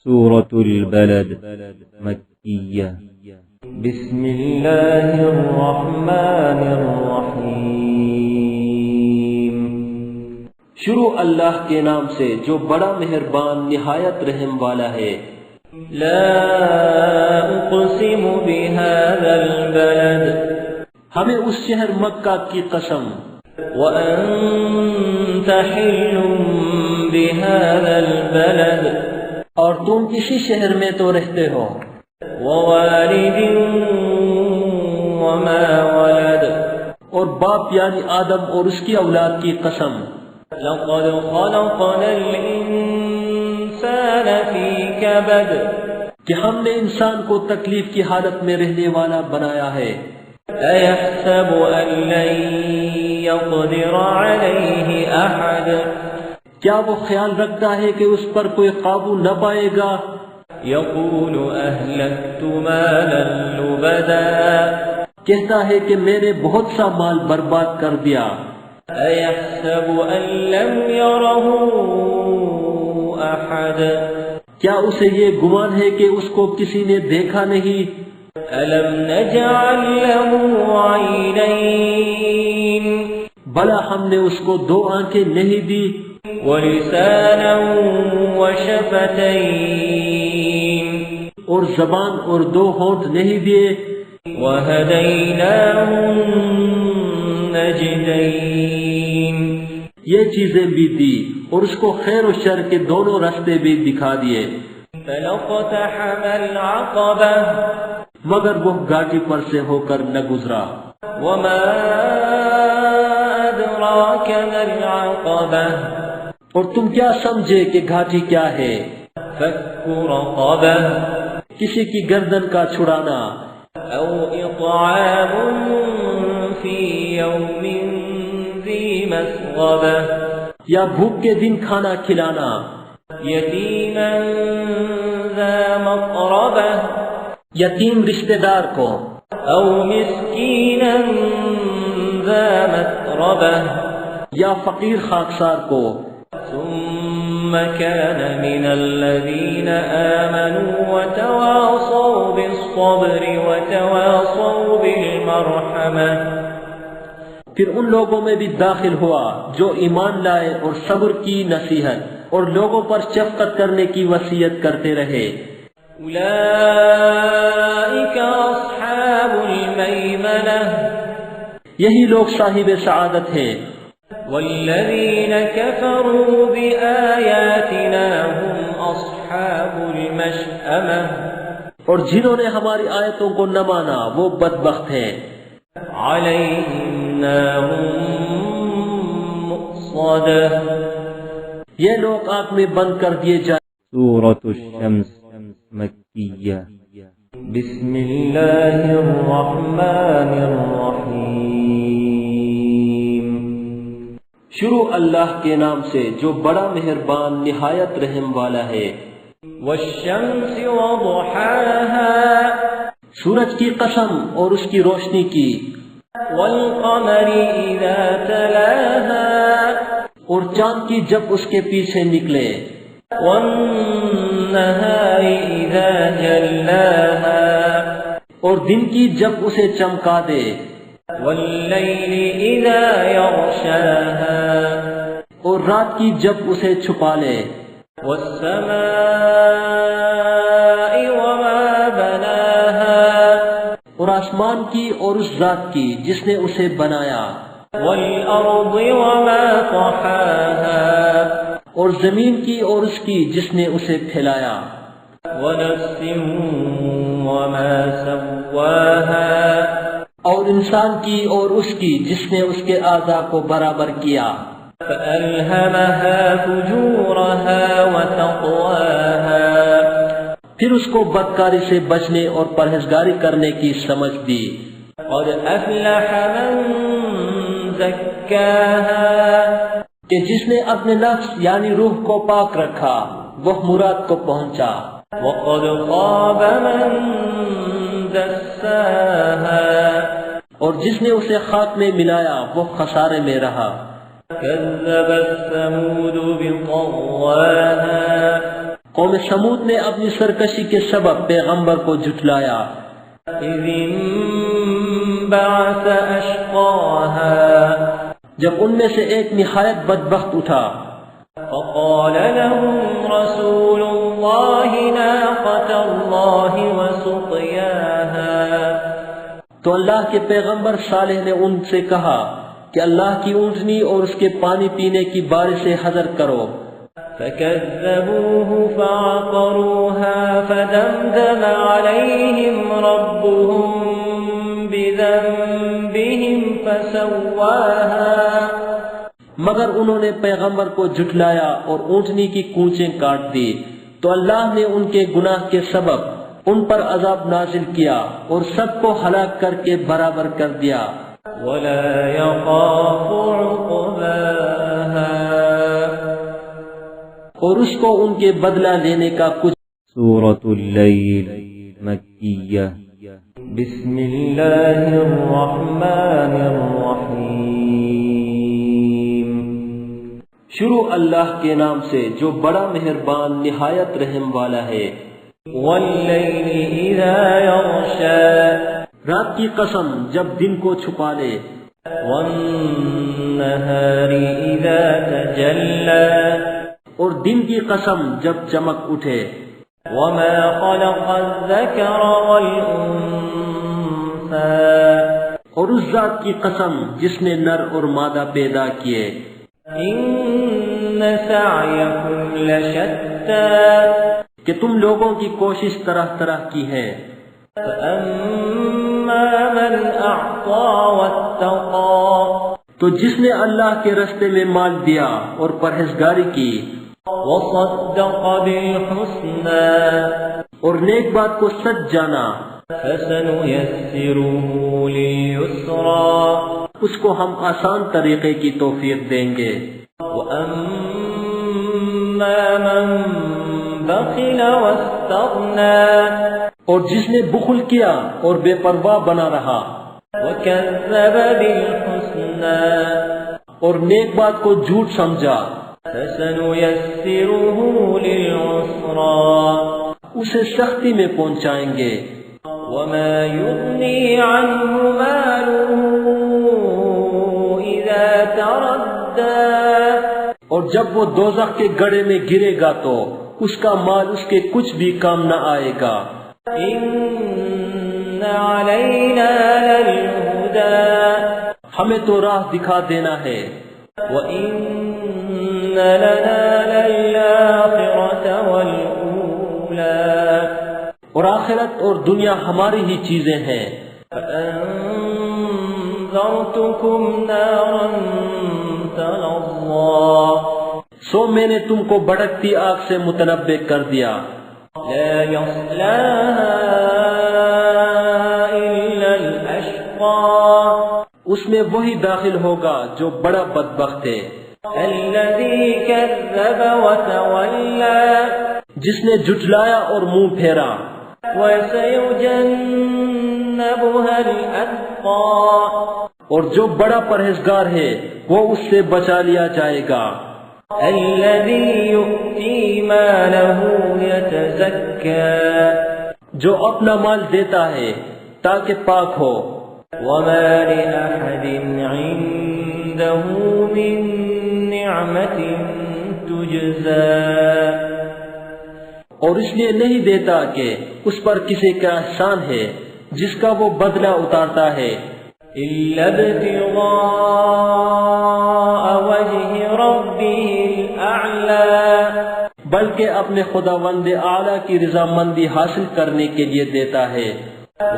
سورة البلد مکیہ بسم اللہ الرحمن الرحیم شروع اللہ کے نام سے جو بڑا مہربان نہایت رحم والا ہے۔ لا اقسم بهذا البلد ہمیں اس شہر مکہ کی قسم، وانت حل بهذا البلد اور تم اسی شہر میں تو رہتے ہو، ووالد وما ولد اور باپ یعنی آدم اور اس کی اولاد کی قسم، لقد خلقنا الانسان فی کبد کہ ہم نے انسان کو تکلیف کی حالت میں رہنے والا بنایا ہے۔ ایحسب ان لن یقدر علیہ احد کیا وہ خیال رکھتا ہے کہ اس پر کوئی قابو نہ پائے گا؟ یقول اہلکت مالا لبدا کہتا ہے کہ میں نے بہت سا مال برباد کر دیا۔ ایحسب ان لم یرہ احد کیا اسے یہ گمان ہے کہ اس کو کسی نے دیکھا نہیں؟ الم نجعل له عینین بھلا ہم نے اس کو دو آنکھیں نہیں دی؟ ولسانا وشفتین اور زبان اور دو ہونٹ نہیں دیے؟ وہدیناہ النجدین یہ چیزیں بھی دی اور اس کو خیر و شر کے دونوں راستے بھی دکھا دیے۔ فلاقتحم العقبہ مگر وہ گھاٹی پر سے ہو کر نہ گزرا۔ وما ادراک ما العقبہ اور تم کیا سمجھے کہ گھاٹی کیا ہے؟ فک رقبہ کسی کی گردن کا چھڑانا، او اطعام فی یوم ذی مسغبہ یا بھوک کے دن کھانا کھلانا، یتیما ذا مقربہ یتیم رشتہ دار کو، او مسکینا ذا متربہ یا فقیر خاکسار کو۔ ثم كان من الذين آمنوا وتواصوا بالصبر وتواصوا بالمرحمة پھر ان لوگوں میں بھی داخل ہوا جو ایمان لائے اور صبر کی نصیحت اور لوگوں پر شفقت کرنے کی وصیت کرتے رہے۔ اولئک اصحاب المیمنہ یہی لوگ صاحب سعادت ہیں۔ والذین کفروا بآیاتنا هم اصحاب المشأمہ اور جنہوں نے ہماری آیتوں کو نہ مانا وہ بدبخت ہیں۔ علیہم نار مؤصدہ یہ لوگ آگ میں بند کر دیے جائیں۔ سورۃ الشمس مکیہ بسم اللہ الرحمن الرحیم شروع اللہ کے نام سے جو بڑا مہربان نہایت رحم والا ہے۔ والشمس وضحاها سورج کی قسم اور اس کی روشنی کی۔ والقمر اذا تلاها اور چاند کی جب اس کے پیچھے نکلے۔ والنہار اذا جلاها اور دن کی جب اسے چمکا دے۔ واللیل اذا یغشاها اور رات کی جب اسے چھپا لے۔ والسماء وما بناها اور آسمان کی اور اس ذات کی جس نے اسے بنایا۔ والارض وما طحاها اور زمین کی اور اس کی جس نے اسے پھیلایا۔ ونفس وما سواها اور انسان کی اور اس کی جس نے اس کے اعضاء کو برابر کیا۔ فألہمها فجورها وتقواها پھر اس کو بدکاری سے بچنے اور پرہیزگاری کرنے کی سمجھ دی۔ قد افلح من زکاها کہ جس نے اپنے نفس یعنی روح کو پاک رکھا وہ مراد کو پہنچا۔ وقد خاب من دساها اور جس نے اسے خاک میں ملایا وہ خسارے میں رہا۔ کذبت ثمود بطغواها قوم سمود نے اپنی سرکشی کے سبب پیغمبر کو جھٹلایا۔ إذ انبعث أشقاها جب ان میں سے ایک نہایت بدبخت اٹھا، فقال لهم رسول الله ناقة الله وسقياها تو اللہ کے پیغمبر صالح نے ان سے کہا کہ اللہ کی اونٹنی اور اس کے پانی پینے کی بارش سے حذر کرو۔ فكذبوه فعقروها فدمدم عليهم ربهم بذنبهم فسواها مگر انہوں نے پیغمبر کو جھٹلایا اور اونٹنی کی کونچیں کاٹ دی، تو اللہ نے ان کے گناہ کے سبب ان پر عذاب نازل کیا اور سب کو ہلاک کر کے برابر کر دیا۔ ولا يخاف عقباها اور اس کو ان کے بدلہ لینے کا کچھ۔ سورة اللیل مکیہ بسم اللہ الرحمن الرحیم شروع اللہ کے نام سے جو بڑا مہربان نہایت رحم والا ہے۔ واللیل اذا یغشا رات کی قسم جب دن کو چھپا لے، والنہار اذا تجلی اور دن کی قسم جب چمک اٹھے، وما خلق الذکر والانثى اور اس ذات کی قسم جس نے نر اور مادہ پیدا کیے، ان سعیکم لشتی کہ تم لوگوں کی کوشش طرح طرح کی ہے۔ فاما من اعطى واتقى تو جس نے اللہ کے رستے میں مال دیا اور پرہیزگاری کی، وصدق بالحسنى اور نیک بات کو سچ جانا، فسنيسره لليسرى اس کو ہم آسان طریقے کی توفیق دیں گے۔ وأما من بخل واستغنى اور جس نے بخل کیا اور بے پرواہ بنا رہا، وكذب بالحسنى اور نیک بات کو جھوٹ سمجھا، فسنيسره للعسرى اسے سختی میں پہنچائیں گے۔ وما يغني عنه ماله إذا تردى اور جب وہ دوزخ کے گڑھے میں گرے گا تو اس کا مال اس کے کچھ بھی کام نہ آئے گا۔ إن علينا للهدى ہمیں تو راہ دکھا دینا ہے، وإن لنا للآخرة والأولى اور آخرت اور دنیا ہماری ہی چیزیں ہیں۔ فأنذرتكم نارا تلظى سو میں نے تم کو بھڑکتی آگ سے متنبع کر دیا، لا يصلاها إلا الأشقى اس میں وہی داخل ہوگا جو بڑا بدبخت ہے، الذي كذب وتولى جس نے جھٹلایا اور منہ پھیرا، وسيجنبها الأتقى اور جو بڑا پرہیزگار ہے وہ اس سے بچا لیا جائے گا، الذي يؤتي ماله يتزكى جو اپنا مال دیتا ہے تاکہ پاک ہو، وما لأحد عنده من نعمة تجزى اور اس لیے نہیں دیتا کہ اس پر کسی کا احسان ہے جس کا وہ بدلہ اتارتا ہے، إلا ابتغاء وجه ربه الأعلى بلکہ اپنے خداوند اعلیٰ کی رضامندی حاصل کرنے کے لیے دیتا ہے،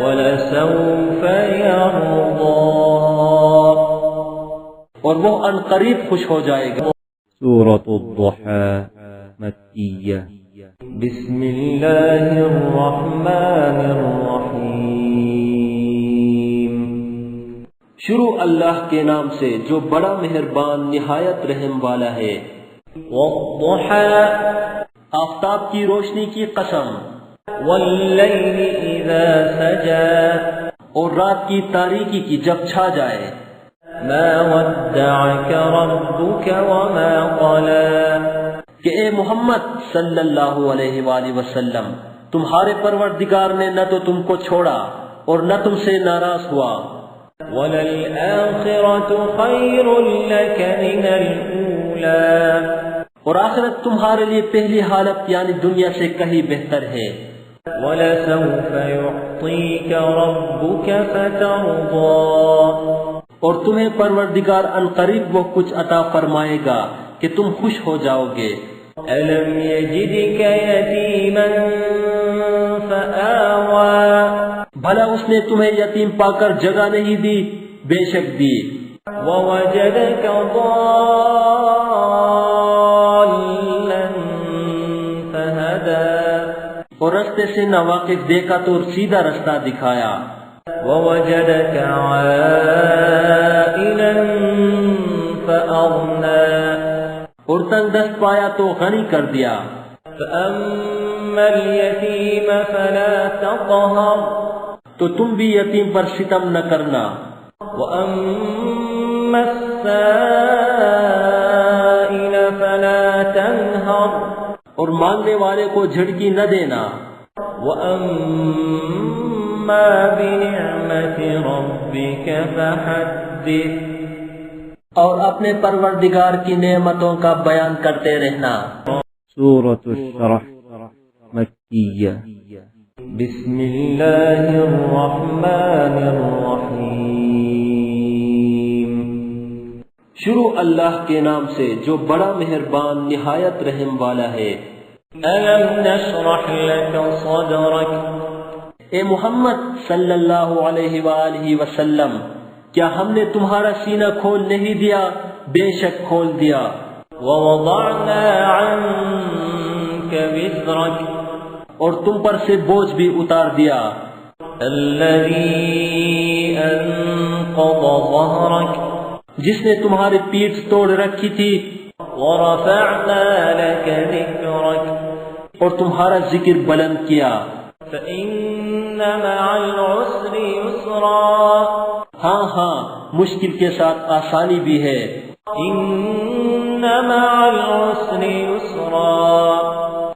وَلَسَوْفَ يَرْضَى اور وہ ان قریب خوش ہو جائے گا۔ سورة الضحى مکیہ بسم اللہ الرحمن الرحیم شروع اللہ کے نام سے جو بڑا مہربان نہایت رحم والا ہے۔ والضحى آفتاب کی روشنی کی قسم، واللیل اذا سجى اور رات کی تاریکی کی جب چھا جائے، ما ودعك ربك وما قلى کہ اے محمد صلی اللہ علیہ وآلہ وسلم، تمہارے پروردگار نے نہ تو تم کو چھوڑا اور نہ تم سے ناراض ہوا۔ وَلَلْآخِرَةُ خَيْرٌ لَكَ مِنَ الْأُولَى، اور آخرت تمہارے لیے پہلی حالت یعنی دنیا سے کہیں بہتر ہے۔ وَلَسَوْفَ يُعْطِيكَ رَبُّكَ فَتَرْضَىٰ، اور تمہیں پروردگار عنقریب وہ کچھ عطا فرمائے گا کہ تم خوش ہو جاؤ گے۔ أَلَمْ يَجِدْكَ يَتِيمًا فَآوَىٰ، بھلا اس نے تمہیں یتیم پا کر جگہ نہیں دی؟ بے شک دی۔ وَوَجَدَكَ ضَالًّا فَهَدَىٰ، اور رستے سے ناواقف دیکھا تو سیدھا رستہ دکھایا۔ وَوَجَدَكَ عَائِلًا فَأَغْنَىٰ، اور تنگ دست پایا تو غنی کر دیا۔ فَأَمَّا الْيَتِيمَ فَلَا تَقْهَرْ، تو تم بھی یتیم پر ستم نہ کرنا۔ وَأَمَّا السَّائِلَ فَلَا تَنْهَرْ، اور مانگنے والے کو جھڑکی نہ دینا۔ وَأَمَّا بِنِعْمَةِ رَبِّكَ فَحَدِّثْ، اور اپنے پروردگار کی نعمتوں کا بیان کرتے رہنا۔ سورة الشرح مکیہ۔ بسم اللہ الرحمن الرحیم، شروع اللہ کے نام سے جو بڑا مہربان نہایت رحم والا ہے۔ أَلَمْ نَشْرَحْ لَكَ صَدْرَكَ، اے محمد صلی اللہ علیہ وآلہ وسلم، کیا ہم نے تمہارا سینہ کھول نہیں دیا؟ بے شک کھول دیا۔ وَوَضَعْنَا عَنْكَ وِزْرَكَ، اور تم پر سے بوجھ بھی اتار دیا۔ الَّذِي أَنقَضَ ظَهْرَكَ، جس نے تمہاری پیٹھ توڑ رکھی تھی۔ وَرَفَعْنَا لَكَ ذِكْرَكَ، اور تمہارا ذکر بلند کیا۔ فَإِنَّ مَعَ الْعُسْرِ يُسْرًا، ہاں ہاں، مشکل کے ساتھ آسانی بھی ہے۔ إِنَّ مَعَ الْعُسْرِ يُسْرًا،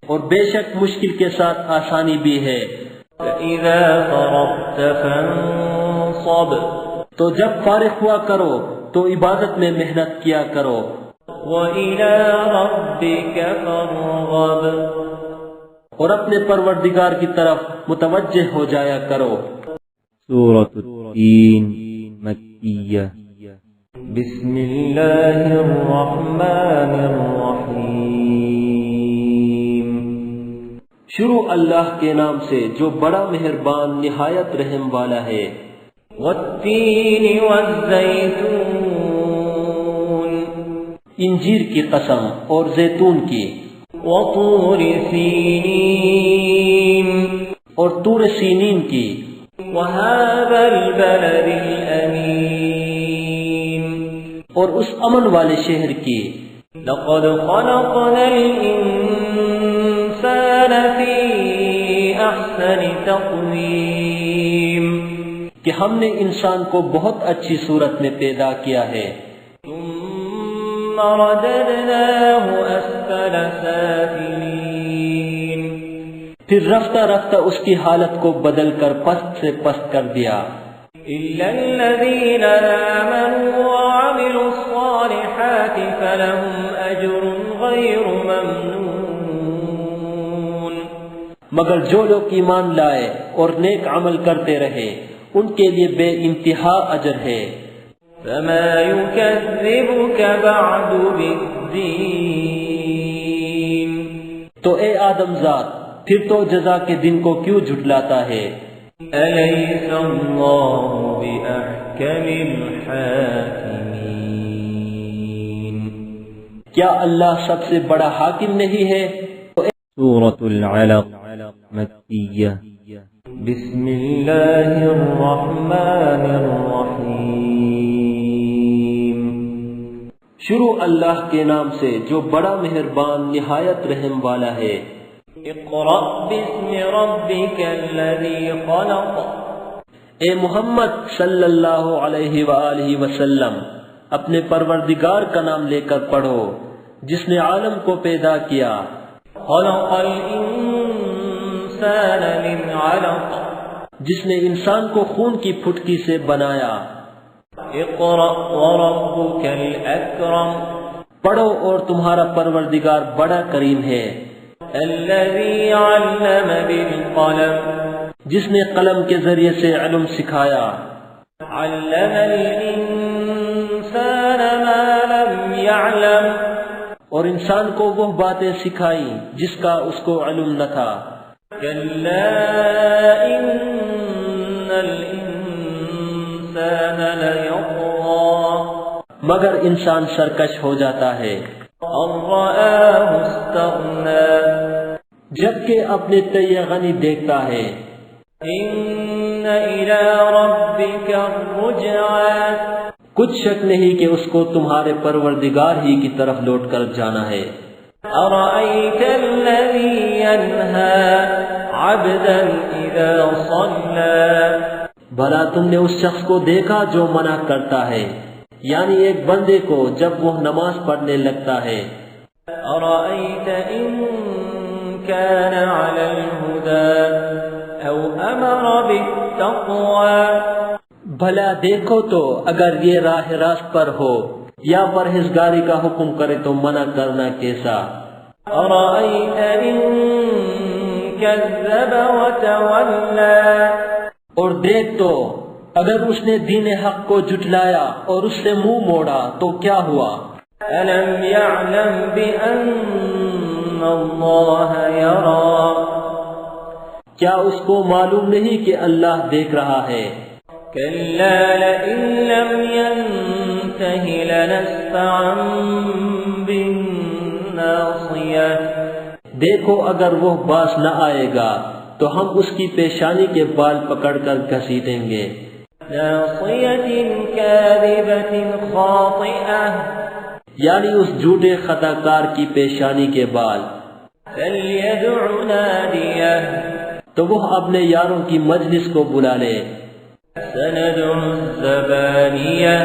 اور بے شک مشکل کے ساتھ آسانی بھی ہے۔ فَإِذَا فَرَغْتَ فَانصَبْ، تو جب فارغ ہوا کرو تو عبادت میں محنت کیا کرو۔ وَإِلَىٰ رَبِّكَ فَارْغَب، اور اپنے پروردگار کی طرف متوجہ ہو جایا کرو۔ سورة التین مکیہ۔ بسم اللہ الرحمن الرحیم، شروع اللہ کے نام سے جو بڑا مہربان نہایت رحم والا ہے۔ والتین والزیتون، انجیر کی قسم اور زیتون کی۔ وطور سینین، اور طور سینین کی۔ وهذا البلد الأمين، اور اس امن والے شہر کی۔ لقد خلقنا الإنسان في أحسن تقويم، کہ ہم نے انسان کو بہت اچھی صورت میں پیدا کیا ہے۔ ثم رددناه أسفل سافلين، پھر رفتہ رفتہ اس کی حالت کو بدل کر پست سے پست کر دیا۔ إلا الذين آمنوا وعملوا الصالحات فلهم أجر غير ممنون، مگر جو لوگ ایمان لائے اور نیک عمل کرتے رہے ان کے لیے بے انتہا اجر ہے۔ فما يكذبك بعد بالدين، تو اے آدم ذات، پھر تو جزا کے دن کو کیوں جھٹلاتا ہے؟ أليس الله بأحكم الحاكمين، کیا اللہ سب سے بڑا حاکم نہیں ہے؟ سورة العلق مکیہ۔ بسم اللہ الرحمن الرحیم، شروع اللہ کے نام سے جو بڑا مہربان نہایت رحم والا ہے۔ اقرأ باسم ربك الذي خلق، اے محمد صلی اللہ علیہ وآلہ وسلم، اپنے پروردگار کا نام لے کر پڑھو جس نے عالم کو پیدا کیا. خلق الإنسان من علق جس نے انسان کو خون کی پھٹکی سے بنایا. اقرأ وربك الأكرم پڑھو اور تمہارا پروردگار بڑا کریم ہے. الذي علم بالقلم جس نے قلم کے ذریعے سے علم سکھایا. علم الإنسان ما لم يعلم اور انسان کو وہ باتیں سکھائیں جس کا اس کو علم نہ تھا. كلا إن الإنسان ليطغى مگر انسان سرکش ہو جاتا ہے. أن رآه استغنى جبکہ اپنے تئیں غنی دیکھتا ہے. إن إلى ربك الرجعى کچھ شک نہیں کہ اس کو تمہارے پروردگار ہی کی طرف لوٹ کر جانا ہے. أرأيت الذي ينهى عبدا إذا صلى بھلا تم نے اس شخص کو دیکھا جو منع کرتا ہے، یعنی ایک بندے کو جب وہ نماز پڑھنے لگتا ہے. أرأيت إن كان على الهدى أو أمر بالتقوى بھلا دیکھو تو اگر یہ راہ راست پر ہو یا پرہیزگاری کا حکم کرے تو منع کرنا کیسا. أرأيت إن كذب وتولى اور دیکھ تو اگر اس نے دین حق کو جھٹلایا اور اس سے منہ موڑا تو کیا ہوا. ألم يعلم بأن الله يرى کیا اس کو معلوم نہیں کہ اللہ دیکھ رہا ہے. كلا لئن لم ينته لنسفعا بالناصية دیکھو اگر وہ باز نہ آئے گا تو ہم اس کی پیشانی کے بال پکڑ کر گھسیٹیں گے. ناصية كاذبة خاطئة یعنی اس جھوٹے خطا کار کی پیشانی کے بال. فليدع ناديه تو وہ اپنے یاروں کی مجلس کو بلا لے. سندع الزبانية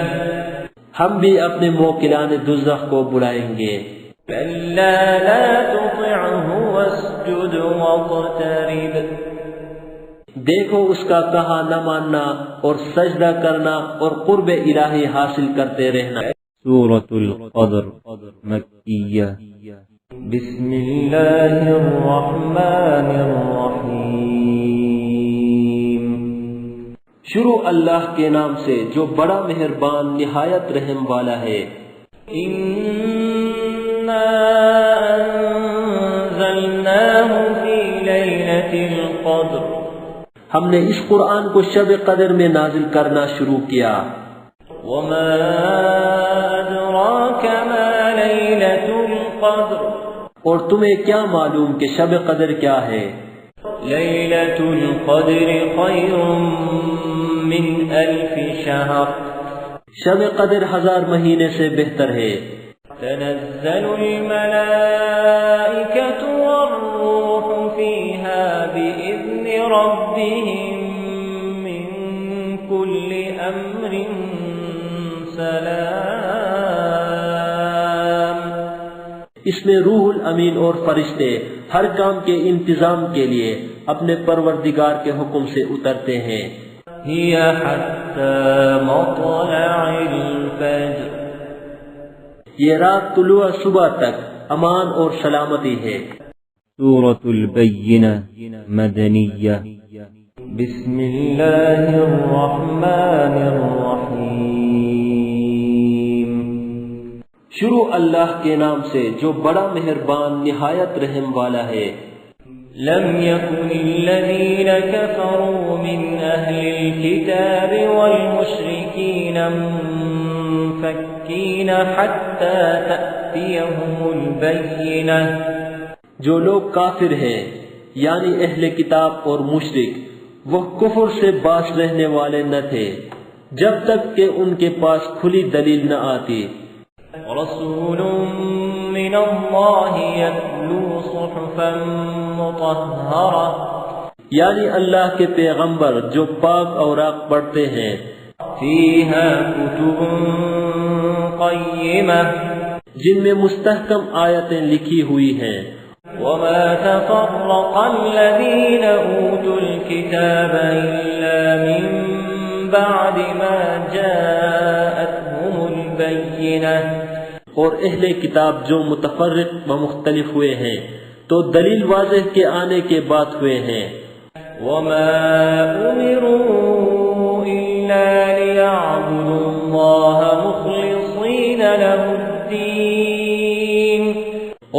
ہم بھی اپنے موکلان دوزخ کو بلائیں گے. كلا لا تطعه واسجد واقترب دیکھو اس کا کہا نہ ماننا اور سجدہ کرنا اور قرب الہی حاصل کرتے رہنا. سورة القدر مكية بسم الله الرحمن الرحيم شروع اللہ کے نام سے جو بڑا مہربان نہایت رحم والا ہے. إنا أنزلناه في ليلة القدر ہم نے اس قرآن کو شب قدر میں نازل کرنا شروع کیا. وما أدراك ما ليلة القدر اور تمہیں کیا معلوم کہ شب قدر کیا ہے. ليلة القدر خير من 1000 شهر شب قدر 1000 مہینے سے بہتر ہے. تنزل الملائكة والروح فيها بإذن ربهم من كل أمر سلام اس میں روح الامین اور فرشتے ہر کام کے انتظام کے لیے اپنے پروردگار کے حکم سے اترتے ہیں. هي حتى مطلع الفجر یہ رات طلوع صبح تک امان اور سلامتی ہے. سورة البينة مدنية بسم الله الرحمن الرحيم شروع اللہ کے نام سے جو بڑا مہربان نہایت رحم والا ہے. لم يكن الذين كفروا من أهل الكتاب والمشركين منفكين حتى تأتيهم البينة جو لوگ کافر ہیں یعنی اہل کتاب اور مشرک وہ کفر سے باز رہنے والے نہ تھے جب تک کہ ان کے پاس کھلی دلیل نہ آتی. رسول من الله يتلو صحفا مطهرة یعنی اللہ کے پیغمبر جو پاک اوراق پڑھتے ہیں. فيها كتب قيمة جن میں مستحکم آیتیں لکھی ہوئی ہیں۔ وما تفرق الذين أوتوا الكتاب إلا من بعد ما جاءتهم البينة، اور اہل کتاب جو متفرق و مختلف ہوئے ہیں تو دلیل واضح کے آنے کے بعد ہوئے ہیں۔ وما أمروا إلا ليعبدوا الله مخلصين له الدين،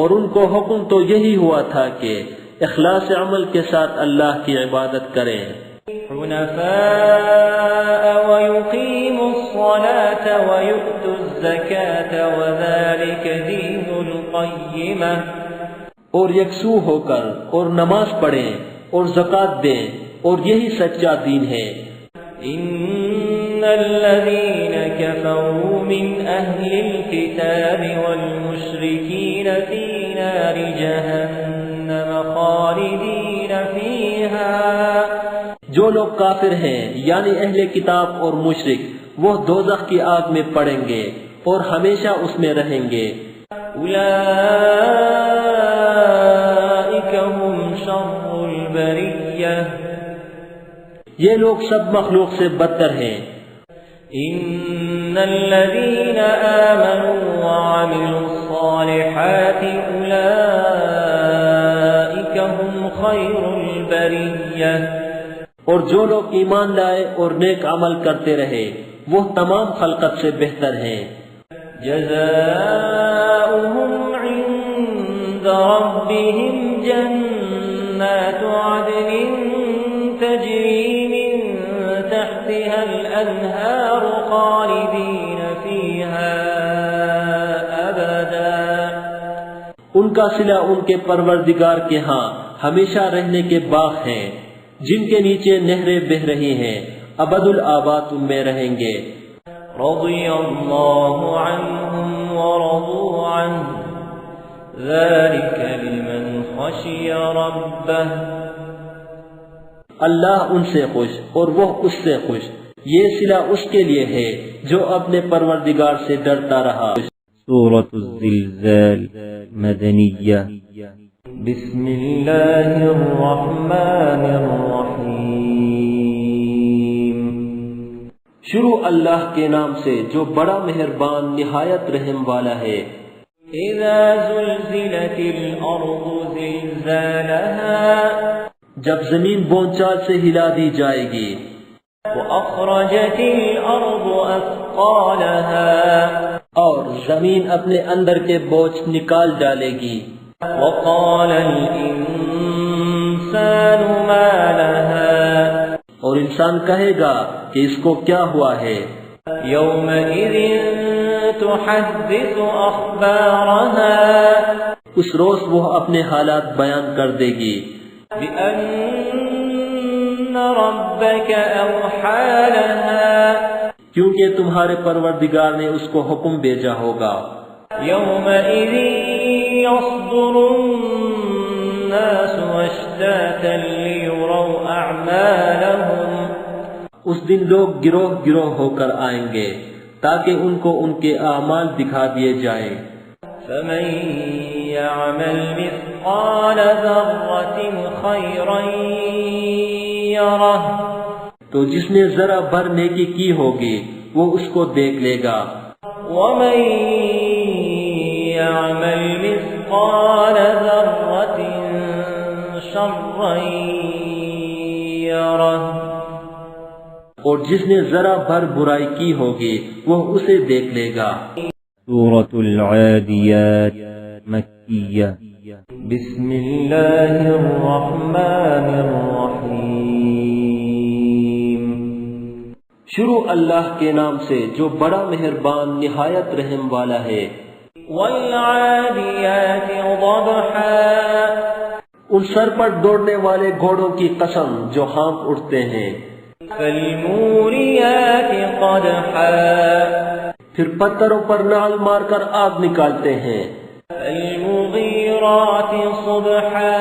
اور ان کو حکم تو یہی ہوا تھا کہ اخلاص عمل کے ساتھ اللہ کی عبادت کریں، حنفاء ويقيموا الصلاة ويؤتوا الزكاة وذلك دين القيمة، اور یکسو ہو کر اور نماز پڑھیں اور زکوٰۃ دیں، اور یہی سچا دین ہے۔ إن الذين كفروا من أهل الكتاب والمشركين في نار جهنم خالدين فيها، جو لوگ کافر ہیں یعنی اہل کتاب اور مشرک وہ دوزخ کی آگ میں پڑیں گے اور ہمیشہ اس میں رہیں گے۔ أولئك هم شر البرية، یہ لوگ سب مخلوق سے بدتر ہیں۔ إن الذين آمنوا وعملوا الصالحات أولئك هم خير البرية، اور جو لوگ ایمان لائے اور نیک عمل کرتے رہے وہ تمام خلقت سے بہتر ہیں۔ جزاؤهم عند ربهم جنات عدن تجري من تحتها الأنهار خالدين فيها أبدا، ان کا صلہ ان کے پروردگار کے ہاں ہمیشہ رہنے کے باغ ہیں جن کے نیچے نہریں بہ رہی ہیں، ابد الآباد ان میں رہیں گے۔ رضي الله عنهم ورضوا عنه ذلك لمن خشي ربه، اللہ ان سے خوش اور وہ اس سے خوش، یہ صلہ اس کے لیے ہے جو اپنے پروردگار سے ڈرتا رہا۔ سورة الزلزال مدنیہ۔ بسم اللہ الرحمن الرحیم۔ شروع اللہ کے نام سے جو بڑا مہربان نہایت رحم والا ہے۔ اذا زلزلت الارض زلزالها، جب زمین بونچال سے ہلا دی جائے گی۔ واخرجت الارض اثقالها، اور زمین اپنے اندر کے بوجھ نکال ڈالے گی۔ وقال الانسان ما لها، اور انسان کہے گا کہ اس کو کیا ہوا ہے۔ يومئذ تحدث اخبارها، اس روز وہ اپنے حالات بیان کر دے گی۔ بأن ربك أوحى لها، کیونکہ تمہارے پروردگار نے اس کو حکم بھیجا ہوگا۔ يومئذ يصدر الناس اشتاتا ليروا أعمالهم، اس دن لوگ گروہ گروہ ہو کر آئیں گے تاکہ ان کو ان کے اعمال دکھا دیے جائیں۔ فمن يعمل مثقال ذرة خيرا يره، تو جس نے ذرا بھر نیکی کی ہوگی وہ اس کو دیکھ لے گا۔ ومن يعمل مثقال ذرة شرا يره، اور جس نے ذرا بھر برائی کی ہوگی وہ اسے دیکھ لے گا۔ سورة العادیات مکیہ۔ بسم اللہ الرحمن الرحیم۔ شروع اللہ کے نام سے جو بڑا مہربان نہایت رحم والا ہے۔ والعادیات ضبحا، ان سر پر دوڑنے والے گھوڑوں کی قسم جو ہانپ اٹھتے ہیں۔ فالموریات قدحا، پھر پتھروں پر نال مار کر آگ نکالتے ہیں۔ فالمغیرات صبحا،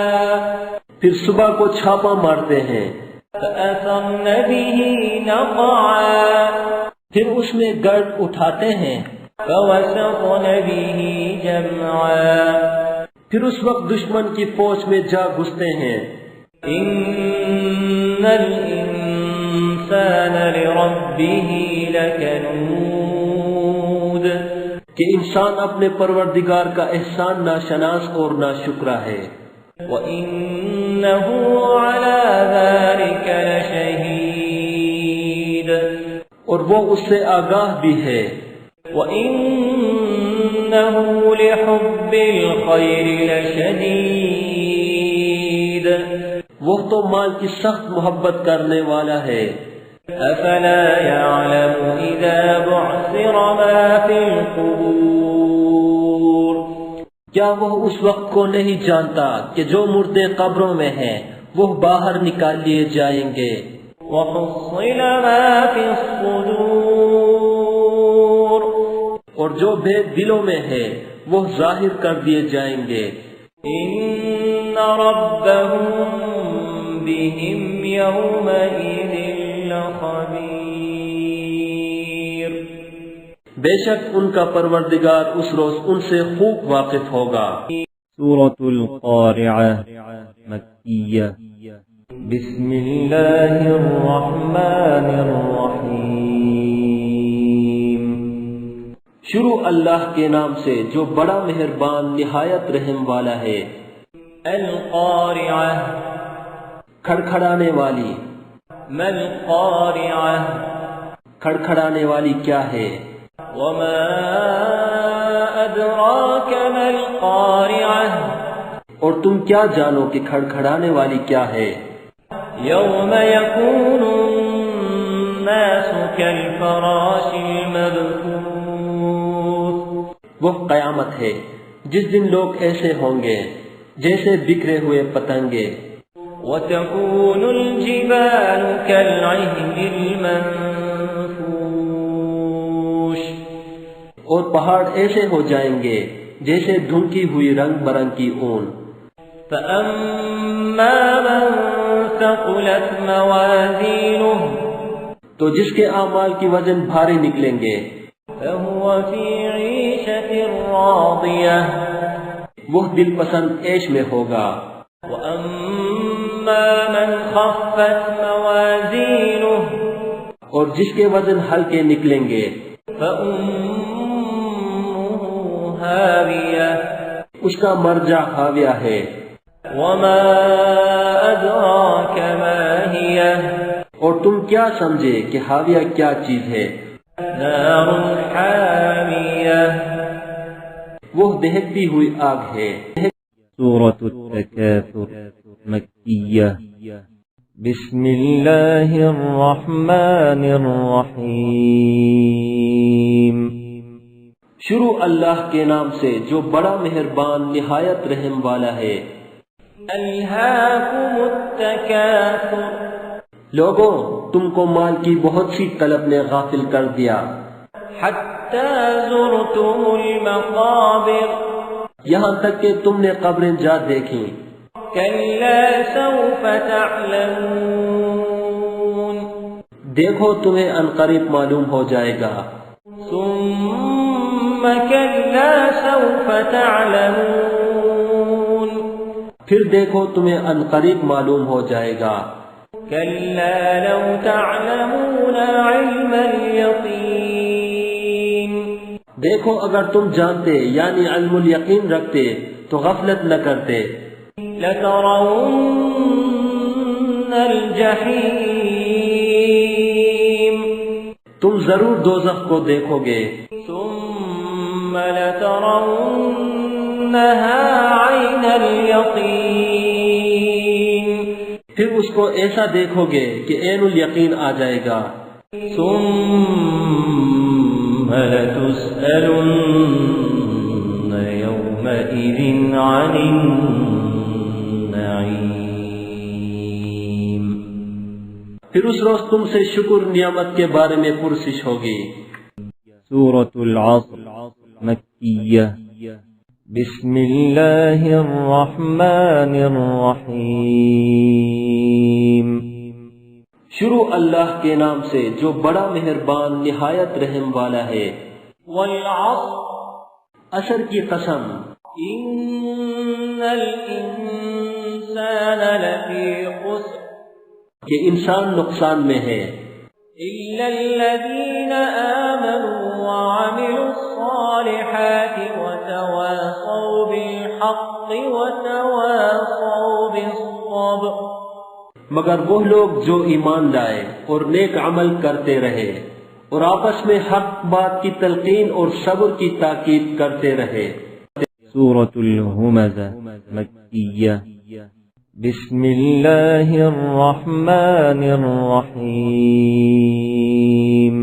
پھر صبح کو چھاپا مارتے ہیں۔ فأثرن به نقعا، پھر اس میں گرد اٹھاتے ہیں۔ فوسطن به جمعا پھر اس وقت دشمن کی فوج میں جا گھستے ہیں. إن الإنسان لربه لكنود کہ انسان اپنے پروردگار کا احسان ناشناس اور ناشکرا ہے. وَإِنَّهُ عَلَى ذَلِكَ لَشَهِيدٌ اور وہ اس سے آگاہ بھی ہے. وَإِنَّهُ لِحُبِّ الْخَيْرِ لَشَدِيدٌ وہ تو مال کی سخت محبت کرنے والا ہے. أَفَلَا يَعْلَمُ إِذَا بُعْثِرَ مَا فِي الْقُبُورِ کیا وہ اس وقت کو نہیں جانتا کہ جو مردے قبروں میں ہیں وہ باہر نکال لیے جائیں گے. وَحُصِّلَ مَا فِي الصُّدُورِ اور جو بھید دلوں میں ہے وہ ظاہر کر دیے جائیں گے. إِنَّ رَبَّهُم بِهِمْ يَوْمَئِذٍ لَخَبِيرٌ بے شک ان کا پروردگار اس روز ان سے خوب واقف ہوگا. سورة القارعة مکیہ بسم اللہ الرحمن الرحیم شروع اللہ کے نام سے جو بڑا مہربان نہایت رحم والا ہے. القارعة کھڑکھڑانے والی. ما القارعة کھڑکھڑانے والی کیا ہے؟ وما أدراك ما القارعة اور تم کیا جانو کہ کھڑکھڑانے والی کیا ہے؟ يوم يكون الناس كالفراش المبثوث وہ قیامت ہے جس دن لوگ ایسے ہوں گے جیسے بکھرے ہوئے پتنگے. وتكون الجبال كالعهن المنفوش اور پہاڑ ایسے ہو جائیں گے جیسے ڈھونکی ہوئی رنگ برنگ کی اون. فأما من ثقلت موازينه تو جس کے اعمال کی وزن بھاری نکلیں گے فهو في عيشة راضية وہ دل پسند عیش میں ہوگا. وأما من خفت موازينه اور جس کے وزن ہلکے نکلیں گے فأمه هاوية اس کا مرجع حاویہ ہے. وما أدراك ما هي اور تم کیا سمجھے کہ حاویہ کیا چیز ہے؟ نار حامية وہ دہکتی ہوئی آگ ہے. سورة التكاثر مکیہ بسم اللہ الرحمن الرحیم شروع اللہ کے نام سے جو بڑا مہربان نہایت رحم والا ہے. الہاکم التکاثر لوگوں تم کو مال کی بہت سی طلب نے غافل کر دیا حتی زرتم المقابر یہاں تک کہ تم نے قبریں جا دیکھیں. کلا سوف تعلمون دیکھو تمہیں عنقریب معلوم ہو جائے گا. ثم کلا سوف تعلمون پھر دیکھو تمہیں عنقریب معلوم ہو جائے گا. کلا لو تعلمون علم الیقین دیکھو اگر تم جانتے یعنی علم الیقین رکھتے تو غفلت نہ کرتے. لترون الجحیم تم ضرور دوزخ کو دیکھو گے. ثم لترونها عین الیقین پھر اس کو ایسا دیکھو گے کہ عین الیقین آ جائے گا. ثم لتسألن يومئذ عن النعیم پھر اس روز تم سے شکر نعمت کے بارے میں پرسش ہوگی. سورة العصر مکیہ بسم اللہ الرحمن الرحیم شروع اللہ کے نام سے جو بڑا مہربان نہایت رحم والا ہے. والعصر عصر کی قسم إن الإنسان لفي خسر کہ انسان نقصان میں ہے إلا الذين آمنوا وعملوا الصالحات وتواصوا بالحق وتواصوا بالصبر مگر وہ لوگ جو ایمان لائے اور نیک عمل کرتے رہے اور آپس میں حق بات کی تلقین اور صبر کی تاکید کرتے رہے۔ سورة الهمزة مكية بسم الله الرحمن الرحيم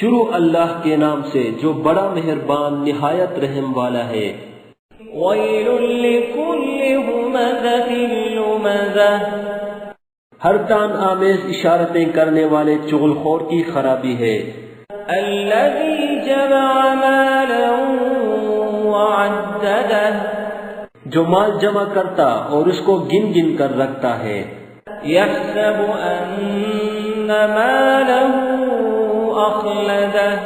شروع اللہ کے نام سے جو بڑا مہربان نہایت رحم والا ہے۔ ويل لكل همزة لمزة ہر تان آمیز اشارتیں کرنے والے چغل خور کی خرابی ہے۔ الذي جمع مالا وعدده جو مال جمع کرتا اور اس کو گن گن کر رکھتا ہے۔ يحسب أن ماله أخلده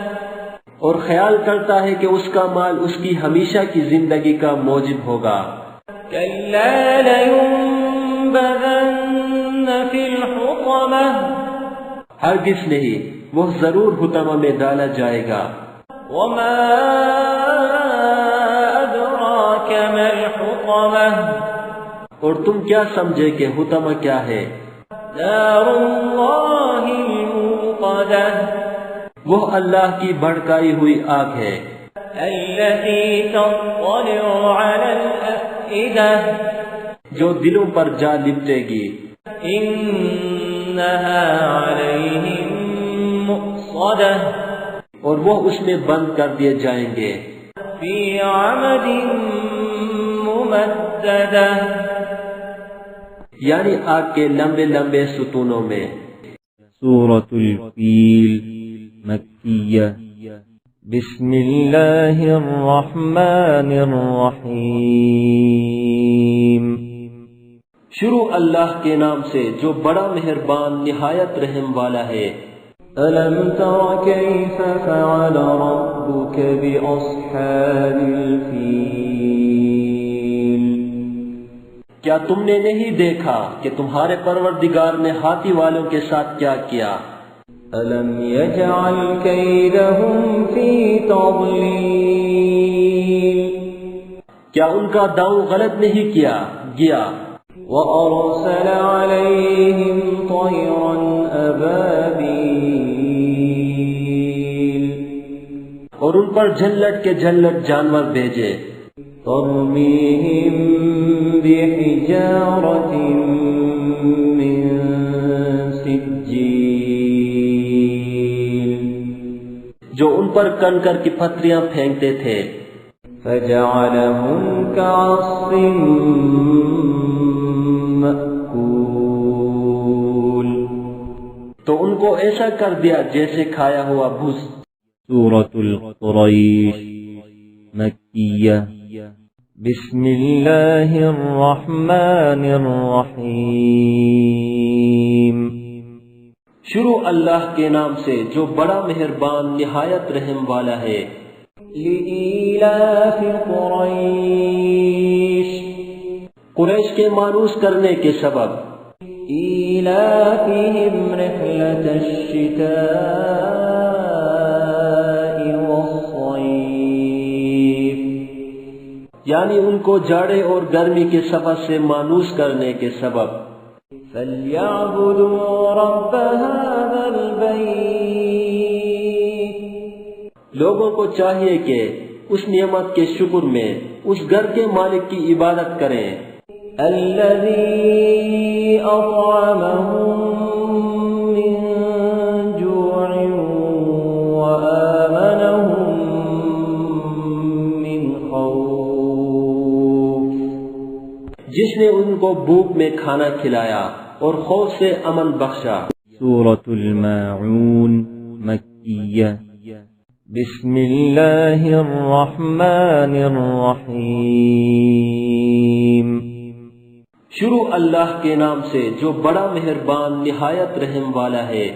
اور خیال کرتا ہے کہ اس کا مال اس کی ہمیشہ کی زندگی کا موجب ہوگا۔ كلا لينبذن في الحطمة ہرگز نہیں، وہ ضرور حطمہ میں ڈالا جائے گا۔ وما أدراك ما الحطمة اور تم کیا سمجھے کہ حطمہ کیا ہے؟ نار الله الموقدة وہ اللہ کی بھڑکائی ہوئی آگ ہے۔ التي تطلع على الأفئدة جو دلوں پر جا لپٹے گی۔ إنها عليهم مؤصدة اور وہ اس میں بند کر دیے جائیں گے۔ في عمد ممددة یعنی آگ کے لمبے لمبے ستونوں میں۔ سورة الفیل مکیہ بسم اللہ الرحمن الرحیم شروع اللہ کے نام سے جو بڑا مہربان نہایت رحم والا ہے۔ ألم تر كيف فعل ربك بأصحاب الفيل کیا تم نے نہیں دیکھا کہ تمہارے پروردگار نے ہاتھی والوں کے ساتھ کیا کیا؟ ألم يجعل كيدهم في تضليل کیا ان کا داؤں غلط نہیں کیا گیا؟ وأرسل عليهم طيرا أبابيل اور ان پر جھلٹ کے جھلٹ جانور بھیجے۔ ترميهم بحجارة من سجيل جو ان پر کنکر کی پتھریاں پھینکتے تھے۔ فجعلهم كعصف مأكول تو ان کو ایسا کر دیا جیسے کھایا ہوا بھوس۔ سورة القريش مكية بسم الله الرحمن الرحيم شروع اللہ کے نام سے جو بڑا مہربان نہایت رحم والا ہے۔ لإيلاف قريش قریش کے مانوس کرنے کے سبب۔ إيلافهم رحلة الشتاء والصيف یعنی ان کو جاڑے اور گرمی کے سفر سے مانوس کرنے کے سبب۔ فليعبدوا رب هذا البيت لوگوں کو چاہیے کہ اس نعمت کے شکر میں اس گھر کے مالک کی عبادت کریں۔ الذي أطعمهم من جوع وآمنهم من خوف جس نے ان کو بھوک میں کھانا کھلایا اور خوف سے امن بخشا۔ سورة الماعون مكية بسم الله الرحمن الرحيم شروع اللہ کے نام سے جو بڑا مہربان نہایت رحم والا ہے۔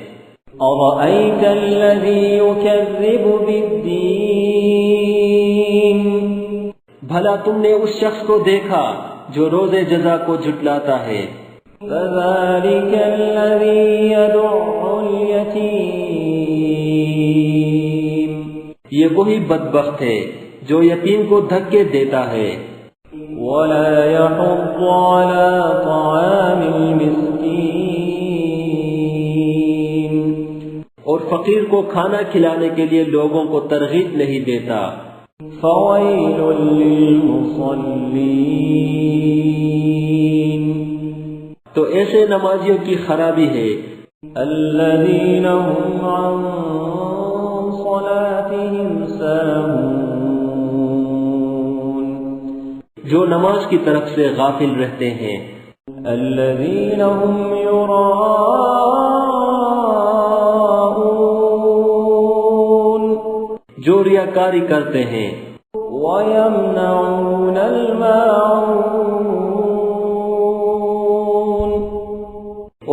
أرأيت الذي يكذب بالدين بھلا تم نے اس شخص کو دیکھا جو روز جزا کو جھٹلاتا ہے؟ فذلك الذي يدع اليتيم یہ وہی بدبخت ہے جو یتیم کو دھکے دیتا ہے، ولا يحض على طعام المسكين اور فقیر کو کھانا کھلانے کے لیے لوگوں کو ترغیب نہیں دیتا۔ فويل للمصلين تو ایسے نمازیوں کی خرابی ہے، الذين هم عن صلاتهم ساهون جو نماز کی طرف سے غافل رہتے ہیں، الذين هم يراءون جو ریاکاری کرتے ہیں، ويمنعون الماعون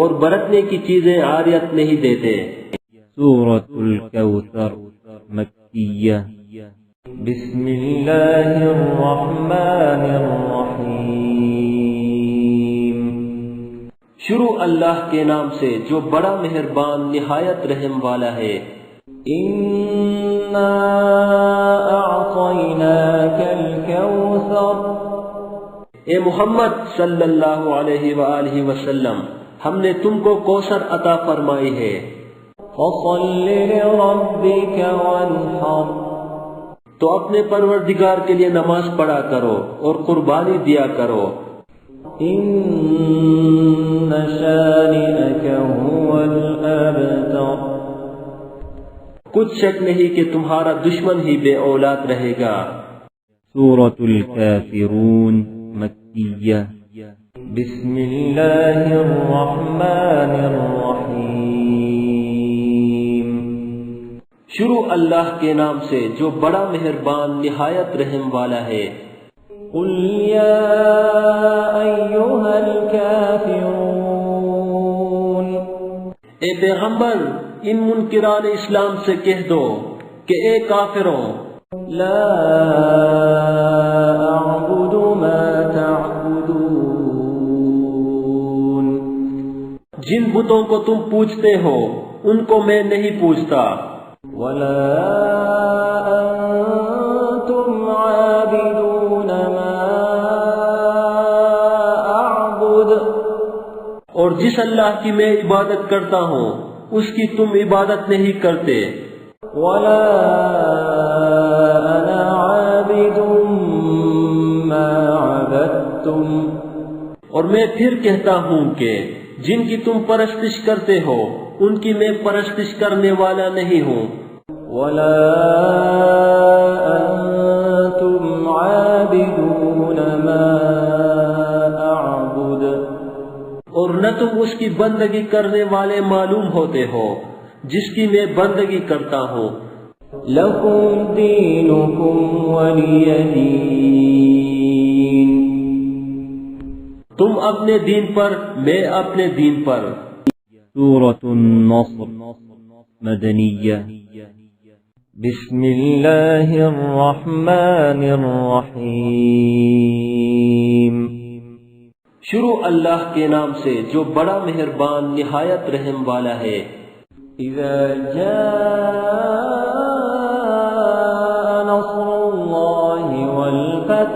اور برتنے کی چیزیں عاریت نہیں دیتے۔ سورة الكوثر مكية بسم الله الرحمن الرحيم شروع اللہ کے نام سے جو بڑا مہربان نہایت رحم والا ہے۔ إنا أعطيناك الكوثر اے محمد صلی اللہ علیہ وآلہ وسلم، ہم نے تم کو کوثر عطا فرمائی ہے، فصل لربك وانحر تو اپنے پروردگار کے لیے نماز پڑھا کرو اور قربانی دیا کرو۔ إن شانئك هو الأبتر کچھ شک نہیں کہ تمہارا دشمن ہی بے اولاد رہے گا۔ سورة الكافرون مكية بسم الله الرحمن الرحيم شروع اللہ کے نام سے جو بڑا مہربان نہایت رحم والا ہے۔ قل يا أيها الكافرون اے پیغمبر، ان منکران اسلام سے کہہ دو کہ اے کافروں، لا أعبد ما تعبدون جن بتوں کو تم پوجتے ہو ان کو میں نہیں پوجتا، ولا أنتم عابدون ما أعبد اور جس اللہ کی میں عبادت کرتا ہوں اس کی تم عبادت نہیں کرتے، ولا أنا عابد ما عبدتم اور میں پھر کہتا ہوں کہ جن کی تم پرستش کرتے ہو ان کی میں پرستش کرنے والا نہیں ہوں، ولا أنتم عابدون ما أعبد اور نہ تم اس کی بندگی کرنے والے معلوم ہوتے ہو جس کی میں بندگی کرتا ہوں۔ لكم دينكم ولي دين تم اپنے دین پر، میں اپنے دین پر۔ سورة النصر مدنية بسم الله الرحمن الرحيم شروع اللہ کے نام سے جو بڑا مہربان نہایت رحم والا ہے۔ إذا جاء نصر الله والفتح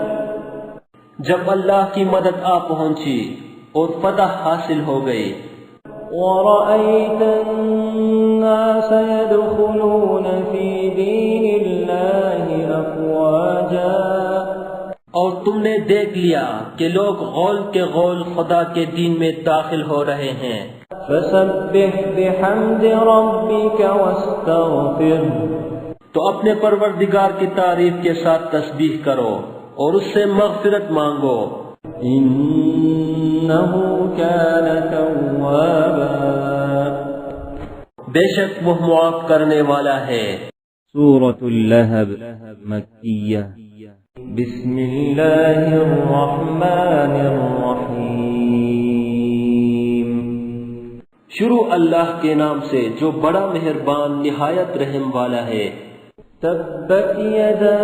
جب اللہ کی مدد آ پہنچی اور فتح حاصل ہو گئی، ورأيت الناس يدخلون في دين الله أفواجا اور تم نے دیکھ لیا کہ لوگ غول کے غول خدا کے دین میں داخل ہو رہے ہیں، فسبح بحمد ربك واستغفر تو اپنے پروردگار کی تعریف کے ساتھ تسبیح کرو اور اس سے مغفرت مانگو، إنه كان توابا بے شک وہ معاف کرنے والا ہے۔ سورة اللهب مكية بسم الله الرحمن الرحيم شروع اللہ کے نام سے جو بڑا مہربان نہایت رحم والا ہے۔ تبت يدا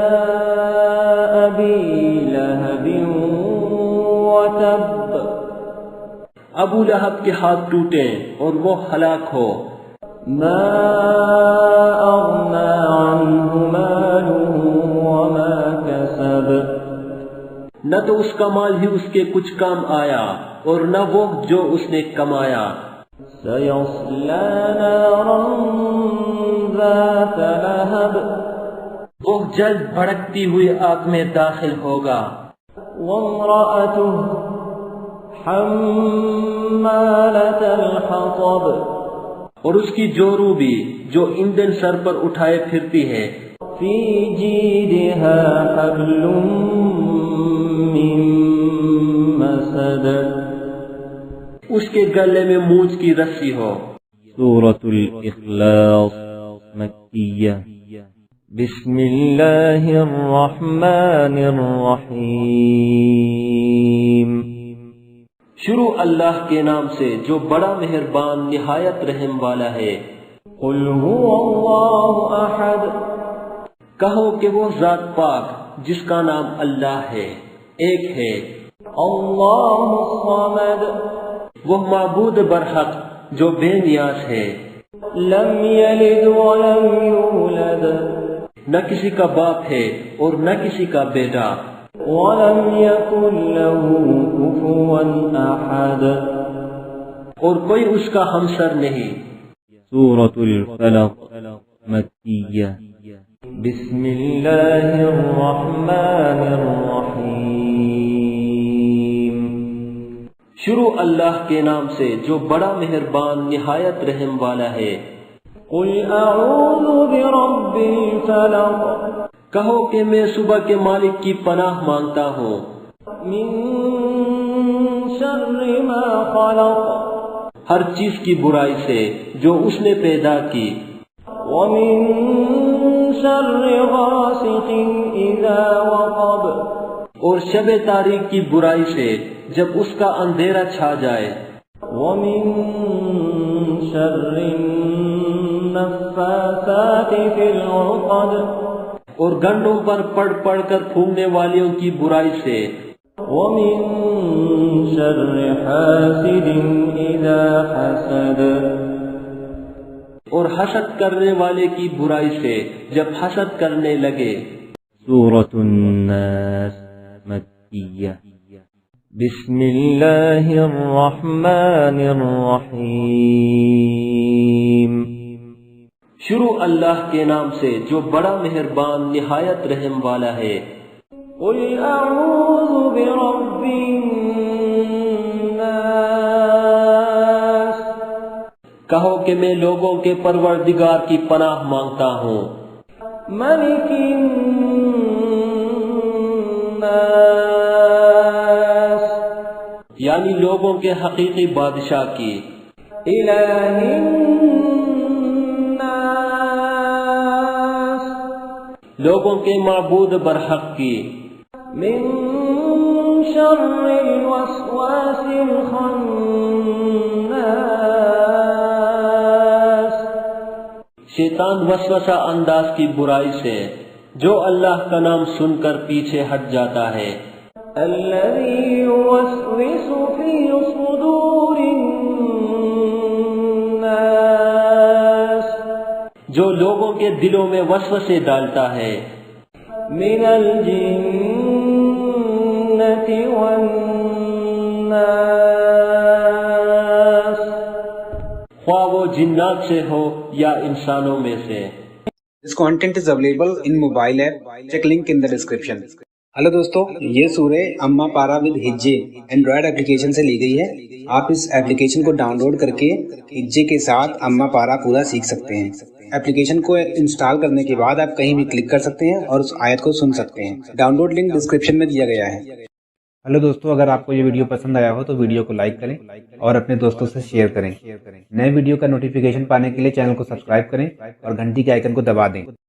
أبي لهب وتب ابو لہب کے ہاتھ ٹوٹیں اور وہ ہلاک ہو۔ ما أغنى عنه ماله وما كسب نہ تو اس کا مال ہی اس کے کچھ کام آیا اور نہ وہ جو اس نے کمایا۔ سيصلى نارا ذات لهب وہ جلد بھڑکتی ہوئی آگ میں داخل ہوگا۔ وامرأته حمالة الحطب اور اس کی جورو بھی جو ایندھن سر پر اٹھائے پھرتی ہے۔ في جيدها حبل من مسد اس کے گلے میں مونچھ کی رسی ہو۔ سورة الإخلاص مكية بسم الله الرحمن الرحيم شروع اللہ کے نام سے جو بڑا مہربان نہایت رحم والا ہے۔ قل هو الله أحد کہو کہ وہ ذات پاک جس کا نام اللہ ہے ایک ہے۔ الله الصمد وہ معبود برحق جو بے نیاز ہے۔ لم يلد ولم يولد نہ کسی کا باپ ہے اور نہ کسی کا بیٹا۔ ولم يكن له كفوا أحد اور کوئی اس کا ہمسر نہیں۔ سورة الفلق مكية بسم الله الرحمن الرحيم شروع اللہ کے نام سے جو بڑا مہربان نہایت رحم والا ہے۔ قل أعوذ برب الفلق کہو کہ میں صبح کے مالک کی پناہ مانگتا ہوں من شر ما خلق ہر چیز کی برائی سے جو اس نے پیدا کی۔ ومن شر غاسق إذا وقب اور شب تاریک کی برائی سے جب اس کا اندھیرا چھا جائے۔ ومن شر النفاثات في العقد اور گنڈوں پر پڑھ پڑھ کر پھونکنے والیوں کی برائی سے۔ ومن شر حاسد إذا حسد اور حسد کرنے والے کی برائی سے جب حسد کرنے لگے۔ سورة الناس مكية بسم الله الرحمن الرحيم شروع اللہ کے نام سے جو بڑا مہربان نہایت رحم والا ہے۔ قل أعوذ برب الناس کہو کہ میں لوگوں کے پروردگار کی پناہ مانگتا ہوں۔ ملك الناس یعنی لوگوں کے حقیقی بادشاہ کی۔ إله الناس لوگوں کے معبود برحق کی۔ من شر الوسواس الخناس شیطان وسوسہ انداز کی برائی سے جو اللہ کا نام سن کر پیچھے ہٹ جاتا ہے۔ الذي يوسوس في صدور الناس جو لوگوں کے دلوں میں وسوسے ڈالتا ہے۔ من الجنة والناس خواہ وہ جنات سے ہو یا انسانوں میں سے۔ This content is available in mobile app. Check link in the description. Hello دوستو، یہ سورہ اما پارا ود ہجے اینڈرائڈ اپلیکیشن سے لی گئی ہے۔ آپ اس اپلیکیشن کو ڈاؤن لوڈ کر کے ہجے کے ساتھ اما پارا پورا سیکھ سکتے ہیں۔ اپلیکیشن کو انسٹال کرنے کے بعد آپ کہیں بھی کلک کر سکتے ہیں اور اس آیت کو سن سکتے ہیں۔ ڈاؤن لوڈ لنک ڈسکرپشن میں دیا گیا ہے۔ ہلو دوستو، اگر آپ کو یہ ویڈیو پسند آیا ہو تو ویڈیو کو لائک کریں اور اپنے دوستوں سے شیئر کریں۔ نئے ویڈیو کا نوٹیفیکیشن پانے کے لیے چینل کو سبسکرائب کریں اور گھنٹی کے آئیکن کو دبا دیں۔